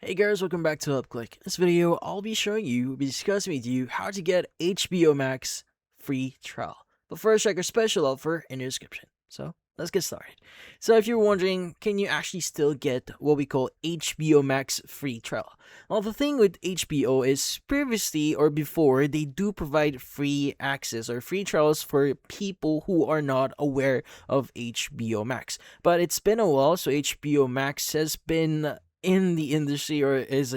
Hey guys, welcome back to HelpClick. In this video, I'll be showing you, discussing with you how to get HBO Max free trial. But first, check our special offer in the description. So, let's get started. So, if you're wondering, can you actually still get what we call HBO Max free trial? Well, the thing with HBO is previously or before, they do provide free access or free trials for people who are not aware of HBO Max. But it's been a while, so HBO Max has been in the industry or is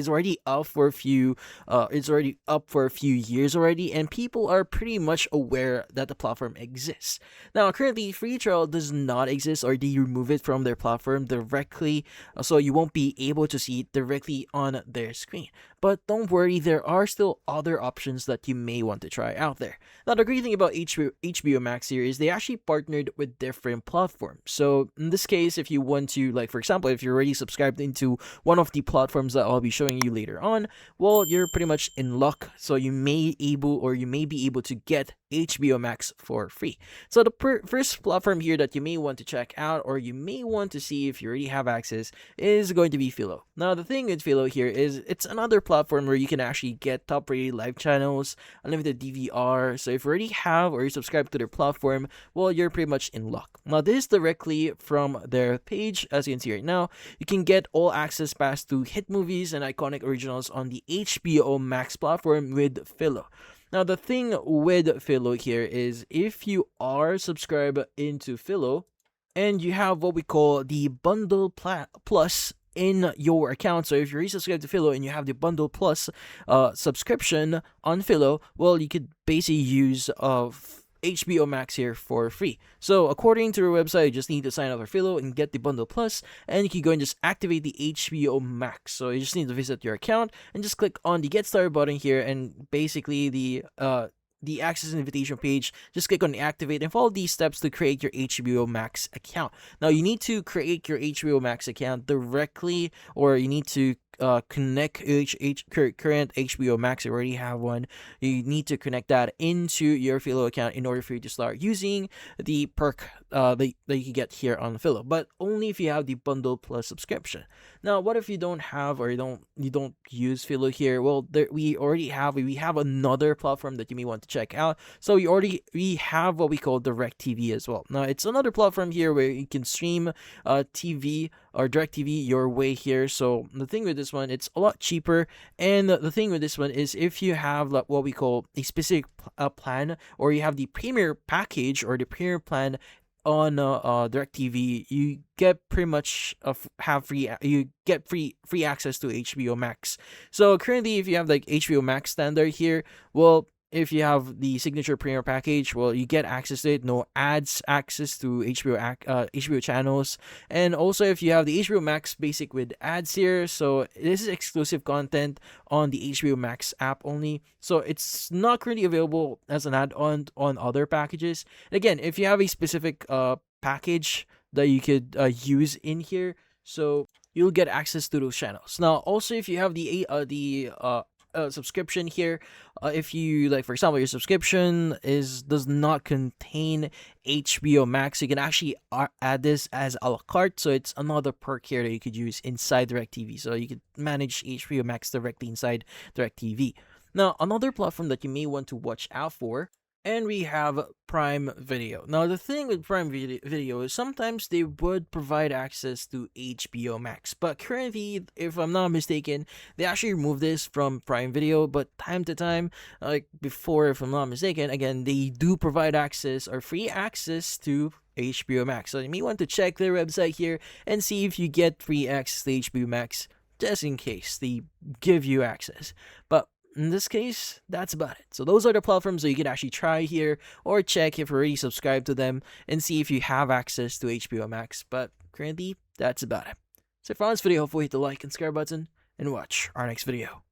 already up for a few it's already up for a few years already, and people are pretty much aware that the platform exists. Now currently free trial does not exist, or they remove it from their platform directly, so you won't be able to see it directly on their screen. But don't worry, there are still other options that you may want to try out there. Now the great thing about HBO Max here is they actually partnered with different platforms. So in this case, if you want to, like for example, if you're already subscribed into one of the platforms that I'll be showing you later on, well, you're pretty much in luck. So you may be able to get HBO Max for free. So the first platform here that you may want to check out, or you may want to see if you already have access, is going to be Philo. Now the thing with Philo here is it's another platform where you can actually get top rated live channels, unlimited DVR. So if you already have or you subscribe to their platform, well, you're pretty much in luck. Now this is directly from their page. As you can see right now, you can get all access pass to hit movies and iconic originals on the HBO Max platform with Philo. Now the thing with Philo here is if you are subscribed into Philo and you have what we call the bundle plus in your account. So if you're resubscribed to Philo and you have the bundle plus subscription on Philo, well, you could basically use HBO Max here for free. So according to their website, you just need to sign up for Philo and get the bundle plus, and you can go and just activate the HBO Max. So you just need to visit your account and just click on the Get Started button here, and basically the access invitation page, just click on activate and follow these steps to create your HBO Max account. Now you need to create your HBO Max account directly, or you need to connect current HBO Max. You already have one. You need to connect that into your Philo account in order for you to start using the perk that you can get here on Philo, but only if you have the bundle plus subscription. Now, what if you don't have, or you don't use Philo here? Well, we have another platform that you may want to check out. So we have what we call Direct TV as well. Now it's another platform here where you can stream TV or Direct TV your way here. So the thing with this one, it's a lot cheaper, and the thing with this one is if you have like what we call a specific plan, or you have the premier package or the premier plan on DirecTV, you get pretty much free access to HBO Max. So currently, if you have like HBO Max standard here, well, if you have the signature premium package, well, you get access to it, no ads, access to HBO channels, and also if you have the HBO Max basic with ads here, so this is exclusive content on the HBO Max app only. So it's not currently available as an add-on on other packages. And again, if you have a specific package that you could use in here, so you'll get access to those channels. Now, also if you have the subscription here, if you like for example your subscription does not contain HBO Max, you can actually add this as a la carte. So it's another perk here that you could use inside DirecTV, so you could manage HBO Max directly inside DirecTV. Now another platform that you may want to watch out for, and we have Prime Video. Now, the thing with Prime Video is sometimes they would provide access to HBO Max, but currently, if I'm not mistaken, they actually removed this from Prime Video. But time to time, like before, if I'm not mistaken, again, they do provide access or free access to HBO Max. So you may want to check their website here and see if you get free access to HBO Max, just in case they give you access. But in this case, that's about it. So those are the platforms that you can actually try here, or check if you're already subscribed to them and see if you have access to HBO Max. But currently, that's about it. So for this video, hopefully hit the like and subscribe button and watch our next video.